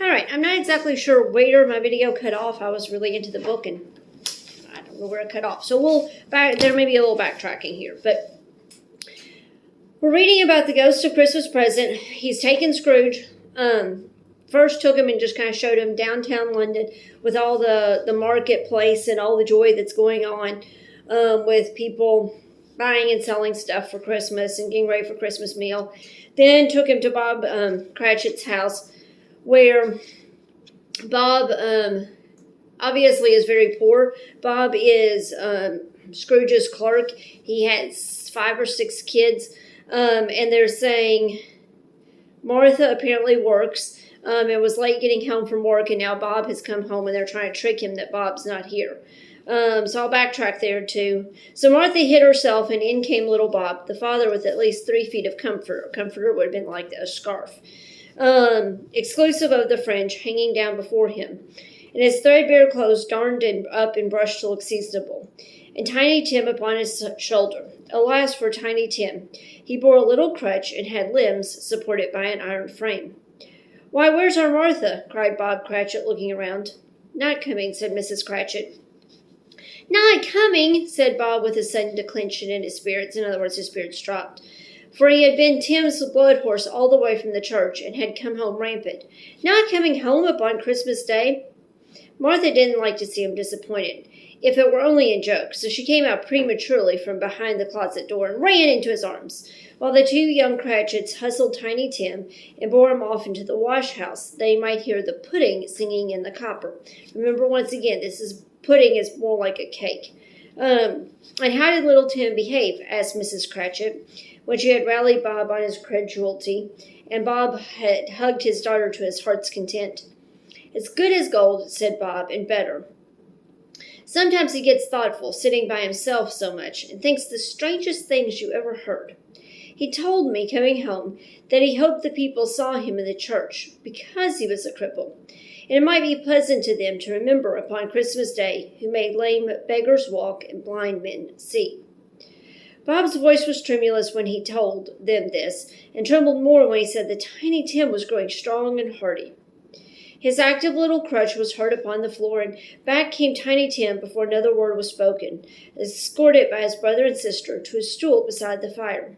All right, I'm not exactly sure where my video cut off. I was really into the book and I don't know where it cut off. So there may be a little backtracking here, but we're reading about the ghost of Christmas present. He's taken Scrooge. First took him and just kind of showed him downtown London with all the marketplace and all the joy that's going on with people buying and selling stuff for Christmas and getting ready for Christmas meal. Then took him to Bob Cratchit's house, where Bob obviously is very poor. Bob is Scrooge's clerk. He has 5 or 6 kids, and they're saying Martha apparently works. It was late getting home from work, and now Bob has come home, and they're trying to trick him that Bob's not here. So I'll backtrack there too. So Martha hid herself, and in came little Bob, the father with at least 3 feet of comforter. Comforter would have been like a scarf, exclusive of the fringe, hanging down before him, and his threadbare clothes darned up and brushed to look seasonable, and Tiny Tim upon his shoulder. Alas for Tiny Tim! He bore a little crutch and had limbs supported by an iron frame. "Why, where's our Martha?" cried Bob Cratchit, looking around. "Not coming," said Mrs. Cratchit. "Not coming," said Bob with a sudden declension in his spirits. In other words, his spirits dropped. For he had been Tim's blood horse all the way from the church, and had come home rampant. "Not coming home upon Christmas Day?" Martha didn't like to see him disappointed, if it were only in joke, so she came out prematurely from behind the closet door and ran into his arms, while the 2 young Cratchits hustled Tiny Tim and bore him off into the wash-house. They might hear the pudding singing in the copper. Remember, once again, pudding is more like a cake. And how did little Tim behave? Asked Mrs. Cratchit, when she had rallied Bob on his credulity, and Bob had hugged his daughter to his heart's content. "As good as gold," said Bob, "and better. Sometimes he gets thoughtful, sitting by himself so much, and thinks the strangest things you ever heard. He told me, coming home, that he hoped the people saw him in the church, because he was a cripple, and it might be pleasant to them to remember upon Christmas Day who made lame beggars walk and blind men see." Bob's voice was tremulous when he told them this, and trembled more when he said that Tiny Tim was growing strong and hearty. His active little crutch was heard upon the floor, and back came Tiny Tim before another word was spoken, escorted by his brother and sister to a stool beside the fire.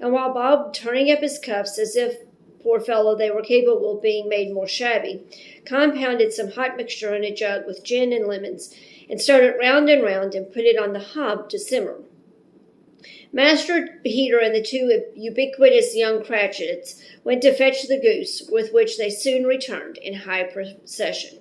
And while Bob, turning up his cuffs as if, poor fellow, they were capable of being made more shabby, compounded some hot mixture in a jug with gin and lemons, and stirred it round and round, and put it on the hob to simmer, Master Peter and the 2 ubiquitous young Cratchits went to fetch the goose, with which they soon returned in high procession.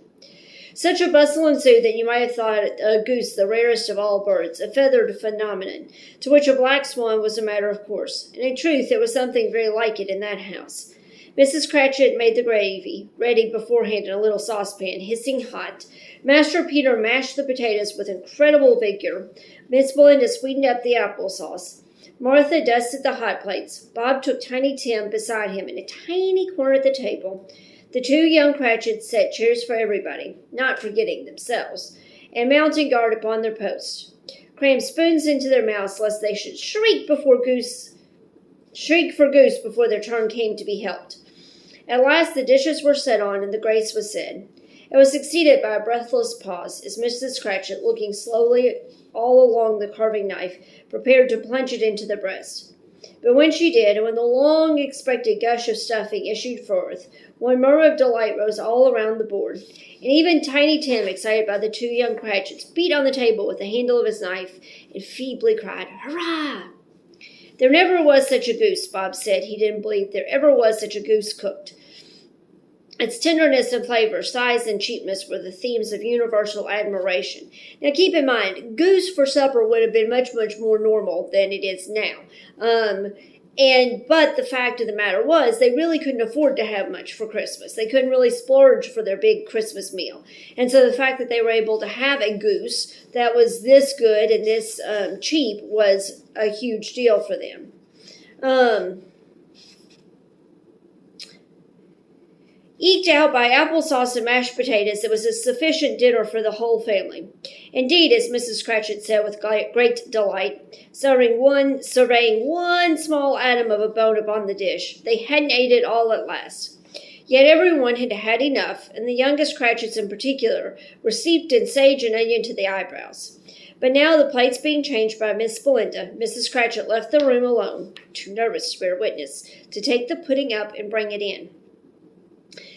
Such a bustle ensued that you might have thought a goose the rarest of all birds, a feathered phenomenon, to which a black swan was a matter of course. And in truth, there was something very like it in that house. Mrs. Cratchit made the gravy, ready beforehand in a little saucepan, hissing hot. Master Peter mashed the potatoes with incredible vigor. Miss Belinda sweetened up the applesauce. Martha dusted the hot plates. Bob took Tiny Tim beside him in a tiny corner at the table. The 2 young Cratchits set chairs for everybody, not forgetting themselves, and mounting guard upon their posts, crammed spoons into their mouths lest they should shriek for goose before their turn came to be helped. At last the dishes were set on, and the grace was said. It was succeeded by a breathless pause, as Mrs. Cratchit, looking slowly all along the carving knife, prepared to plunge it into the breast. But when she did, and when the long-expected gush of stuffing issued forth, one murmur of delight rose all around the board, and even Tiny Tim, excited by the 2 young Cratchits, beat on the table with the handle of his knife, and feebly cried, "Hurrah!" "There never was such a goose," Bob said. He didn't believe there ever was such a goose cooked. Its tenderness and flavor, size and cheapness were the themes of universal admiration. Now keep in mind, goose for supper would have been much, much more normal than it is now. But the fact of the matter was, they really couldn't afford to have much for Christmas. They couldn't really splurge for their big Christmas meal. And so the fact that they were able to have a goose that was this good and this cheap was a huge deal for them. Eked out by applesauce and mashed potatoes, it was a sufficient dinner for the whole family. Indeed, as Mrs. Cratchit said with great delight, surveying one small atom of a bone upon the dish, they hadn't ate it all at last. Yet everyone had had enough, and the youngest Cratchits in particular were steeped in sage and onion to the eyebrows. But now, the plates being changed by Miss Belinda, Mrs. Cratchit left the room alone, too nervous to bear witness, to take the pudding up and bring it in.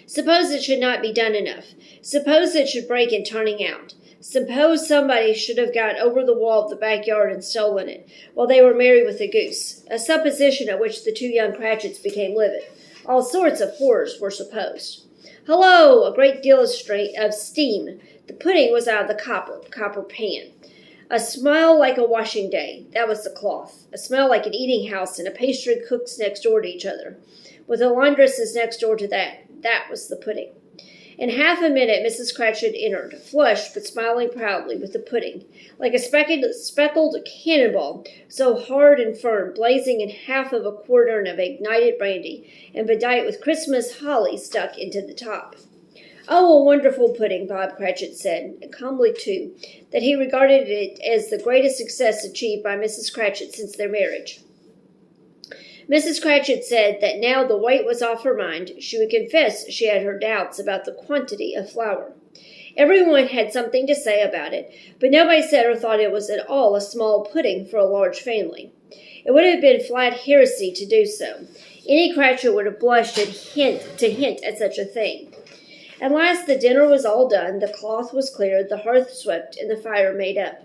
Suppose it should not be done enough. Suppose it should break in turning out. Suppose somebody should have got over the wall of the backyard and stolen it, while they were merry with the goose, a supposition at which the two young Cratchits became livid. All sorts of horrors were supposed. Hello! A great deal of steam. The pudding was out of the copper pan. A smell like a washing day. That was the cloth. A smell like an eating house and a pastry cook's next door to each other, with the laundresses next door to that. That was the pudding. In half a minute, Mrs. Cratchit entered, flushed but smiling proudly, with the pudding, like a speckled cannonball, so hard and firm, blazing in half of a quartern of ignited brandy, and bedight with Christmas holly stuck into the top. Oh, a wonderful pudding, Bob Cratchit said, and calmly too, that he regarded it as the greatest success achieved by Mrs. Cratchit since their marriage. Mrs. Cratchit said that now the weight was off her mind, she would confess she had her doubts about the quantity of flour. Everyone had something to say about it, but nobody said or thought it was at all a small pudding for a large family. It would have been flat heresy to do so. Any Cratchit would have blushed to hint at such a thing. At last the dinner was all done, the cloth was cleared, the hearth swept, and the fire made up.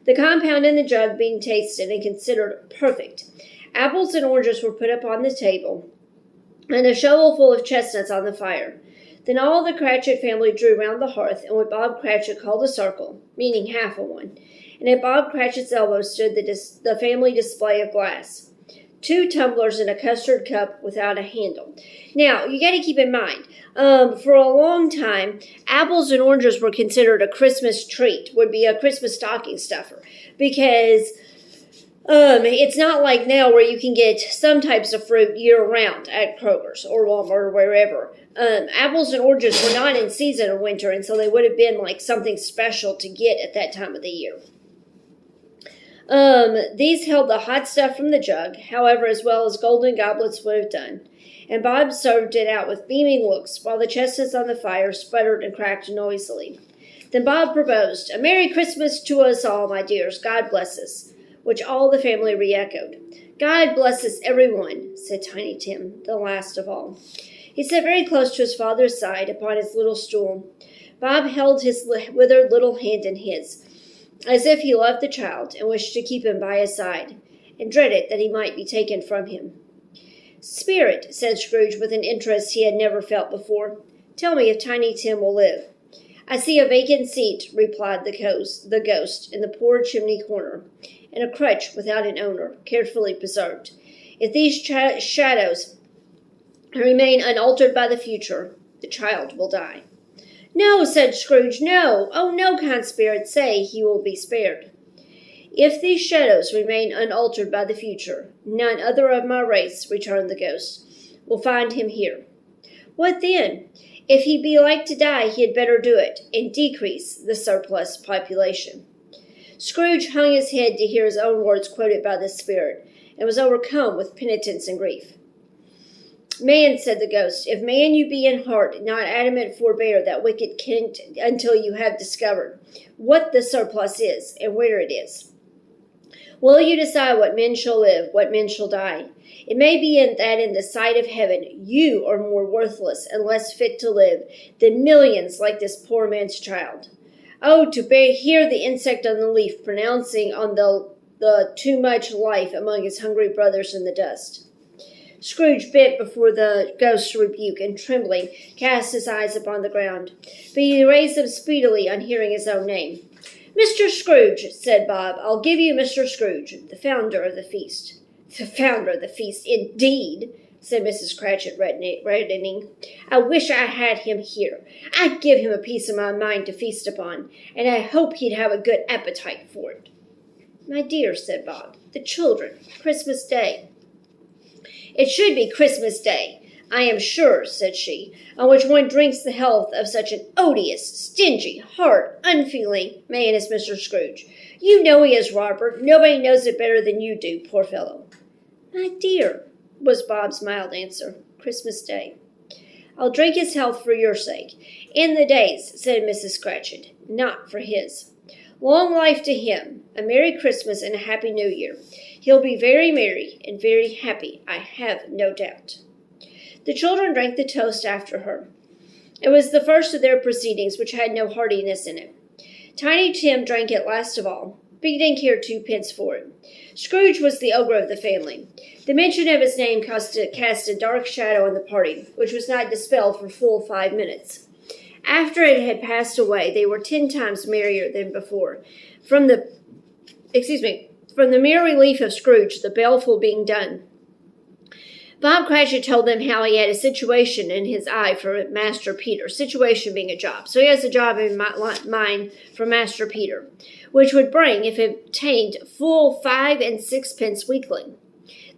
The compound in the jug being tasted and considered perfect. Apples and oranges were put upon the table, and a shovel full of chestnuts on the fire. Then all the Cratchit family drew round the hearth in what Bob Cratchit called a circle, meaning half of one, and at Bob Cratchit's elbow stood the family display of glass. 2 tumblers and a custard cup without a handle. Now, you got to keep in mind, for a long time, apples and oranges were considered a Christmas treat, would be a Christmas stocking stuffer, because it's not like now where you can get some types of fruit year-round at Kroger's or Walmart or wherever. Apples and oranges were not in season in winter, and so they would have been like something special to get at that time of the year. These held the hot stuff from the jug, however, as well as golden goblets would have done, and Bob served it out with beaming looks, while the chestnuts on the fire sputtered and cracked noisily. Then Bob proposed, "A Merry Christmas to us all, my dears. God bless us," which all the family re-echoed. "God bless us, everyone," said Tiny Tim, the last of all. He sat very close to his father's side upon his little stool. Bob held his withered little hand in his, as if he loved the child and wished to keep him by his side, and dreaded that he might be taken from him. "Spirit," said Scrooge with an interest he had never felt before, "tell me if Tiny Tim will live." "I see a vacant seat," replied the ghost, in the poor chimney corner, and a crutch without an owner, carefully preserved. "If these shadows remain unaltered by the future, the child will die." "No," said Scrooge, "no. Oh, no, kind spirit, say he will be spared." "If these shadows remain unaltered by the future, none other of my race," returned the ghost, "will find him here." "What then? If he be like to die, he had better do it, and decrease the surplus population." Scrooge hung his head to hear his own words quoted by the spirit, and was overcome with penitence and grief. "Man," said the ghost, "if man you be in heart, not adamant forbear that wicked kint until you have discovered what the surplus is, and where it is. Will you decide what men shall live, what men shall die? It may be that in the sight of heaven you are more worthless and less fit to live than millions like this poor man's child. Oh, to hear the insect on the leaf pronouncing on the too much life among his hungry brothers in the dust." Scrooge bent before the ghost's rebuke, and trembling cast his eyes upon the ground, but he raised them speedily on hearing his own name. "Mr. Scrooge," said Bob, "I'll give you Mr. Scrooge, the founder of the feast." "The founder of the feast, indeed," said Mrs. Cratchit, reddening. "I wish I had him here. I'd give him a piece of my mind to feast upon, and I hope he'd have a good appetite for it." "My dear," said Bob, "the children, Christmas Day." "It should be Christmas Day, I am sure," said she, "on which one drinks the health of such an odious, stingy, hard, unfeeling man as Mr. Scrooge. You know he is, Robert. Nobody knows it better than you do, poor fellow." "My dear," was Bob's mild answer, "Christmas Day." I'll drink his health for your sake. In the days, said Mrs. Cratchit, not for his. Long life to him, a Merry Christmas and a Happy New Year. He'll be very merry and very happy, I have no doubt. The children drank the toast after her. It was the first of their proceedings, which had no heartiness in it. Tiny Tim drank it last of all, but he didn't care twopence for it. Scrooge was the ogre of the family. The mention of his name cast a dark shadow on the party, which was not dispelled for full 5 minutes. After it had passed away, they were 10 times merrier than before. From the mere relief of Scrooge, the baleful being done. Bob Cratchit told them how he had a situation in his eye for Master Peter, situation being a job. So he has a job in mind for Master Peter, which would bring, if obtained, full 5 and 6 pence weekly.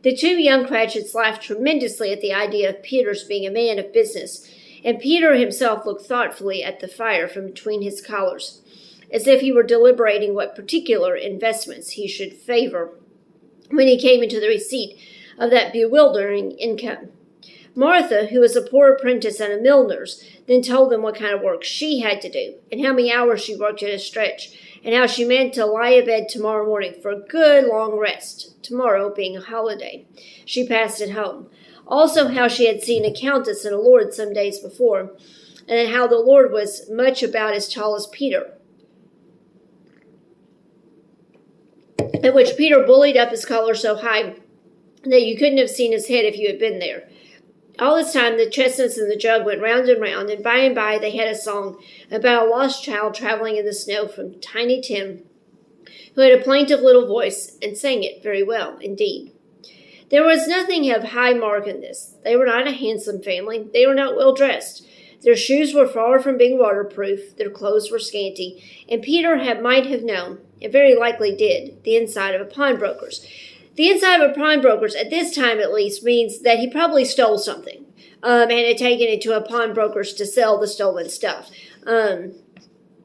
The 2 young Cratchits laughed tremendously at the idea of Peter's being a man of business, and Peter himself looked thoughtfully at the fire from between his collars, as if he were deliberating what particular investments he should favor when he came into the receipt of that bewildering income. Martha, who was a poor apprentice at a milliner's, then told them what kind of work she had to do, and how many hours she worked at a stretch, and how she meant to lie abed tomorrow morning for a good long rest, tomorrow being a holiday. She passed it home. Also how she had seen a countess and a lord some days before, and how the lord was much about as tall as Peter, at which Peter bullied up his collar so high that you couldn't have seen his head if you had been there. All this time the chestnuts in the jug went round, and by they had a song about a lost child traveling in the snow from Tiny Tim, who had a plaintive little voice, and sang it very well indeed. There was nothing of high mark in this. They were not a handsome family. They were not well dressed. Their shoes were far from being waterproof. Their clothes were scanty, and Peter might have known, and very likely did, the inside of a pawnbroker's. The inside of a pawnbroker's, at this time at least, means that he probably stole something, and had taken it to a pawnbroker's to sell the stolen stuff.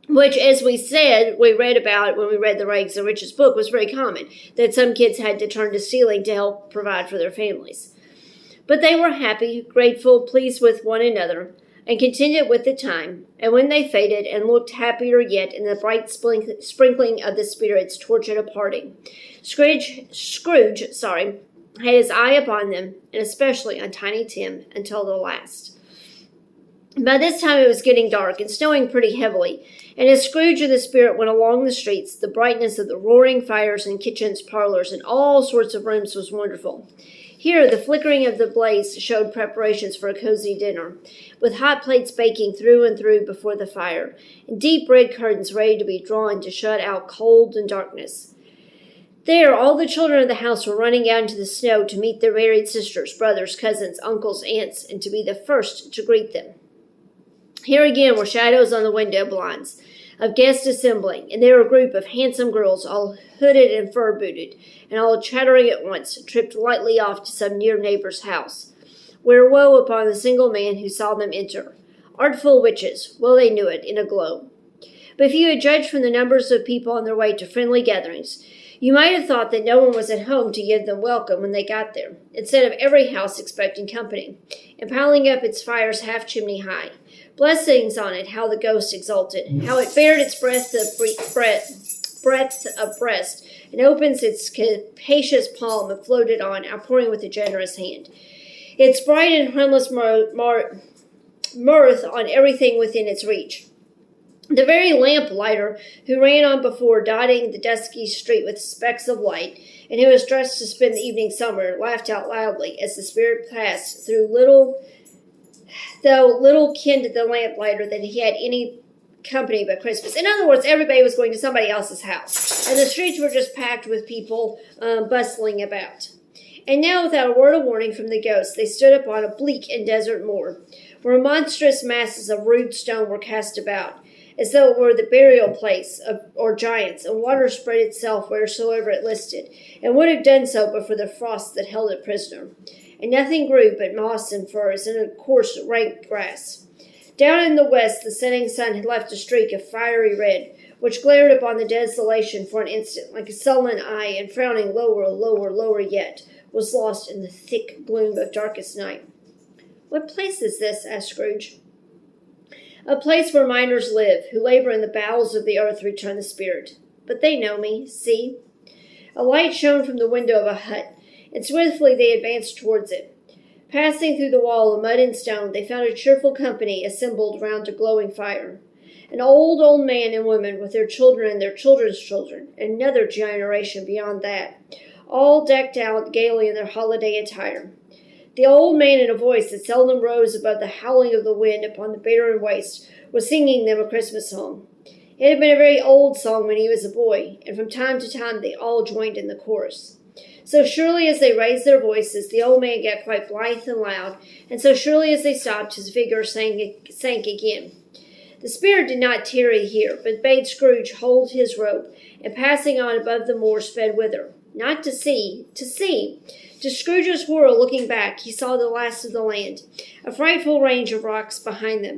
Which, as we said, we read about when we read the Rags and Riches book, was very common, that some kids had to turn to stealing to help provide for their families. But they were happy, grateful, pleased with one another, and contented with the time, and when they faded, and looked happier yet in the bright sprinkling of the spirits towards a parting, Scrooge had his eye upon them, and especially on Tiny Tim, until the last. By this time it was getting dark, and snowing pretty heavily, and as Scrooge and the spirit went along the streets, the brightness of the roaring fires in kitchens, parlors, and all sorts of rooms was wonderful. Here, the flickering of the blaze showed preparations for a cozy dinner, with hot plates baking through and through before the fire, and deep red curtains ready to be drawn to shut out cold and darkness. There, all the children of the house were running out into the snow to meet their married sisters, brothers, cousins, uncles, aunts, and to be the first to greet them. Here again were shadows on the window blinds of guests assembling, and there were a group of handsome girls, all hooded and fur-booted, and all chattering at once, tripped lightly off to some near neighbor's house, where woe upon the single man who saw them enter. Artful witches, well they knew it, in a glow. But if you had judged from the numbers of people on their way to friendly gatherings, you might have thought that no one was at home to give them welcome when they got there, instead of every house expecting company, and piling up its fires half chimney high. Blessings on it, how the ghost exulted, how it bared its breadth of breast, and opens its capacious palm and floated on, outpouring with a generous hand. Its bright and harmless mirth on everything within its reach. The very lamplighter who ran on before, dotting the dusky street with specks of light, and who was dressed to spend the evening somewhere, laughed out loudly as the spirit passed through, though little kin to the lamplighter that he had any company but Christmas. In other words, everybody was going to somebody else's house, and the streets were just packed with people bustling about. And now, without a word of warning from the ghost, they stood upon a bleak and desert moor, where monstrous masses of rude stone were cast about, as though it were the burial place or giants, and water spread itself wheresoever it listed, and would have done so but for the frost that held it prisoner. And nothing grew but moss and furze and a coarse, rank grass. Down in the west, the setting sun had left a streak of fiery red, which glared upon the desolation for an instant, like a sullen eye, and frowning lower, lower, lower yet, was lost in the thick gloom of darkest night. "What place is this?" asked Scrooge. "A place where miners live, who labor in the bowels of the earth," returned the spirit. "But they know me. See." A light shone from the window of a hut, and swiftly they advanced towards it. Passing through the wall of mud and stone, they found a cheerful company assembled round a glowing fire. An old man and woman with their children and their children's children, and another generation beyond that, all decked out gaily in their holiday attire. The old man, in a voice that seldom rose above the howling of the wind upon the barren waste, was singing them a Christmas song. It had been a very old song when he was a boy, and from time to time they all joined in the chorus. So surely as they raised their voices, the old man got quite blithe and loud, and so surely as they stopped, his vigor sank again. The spirit did not tarry here, but bade Scrooge hold his rope, and passing on above the moor, sped whither? Not to sea, to sea. To Scrooge's horror, looking back, he saw the last of the land, a frightful range of rocks behind them,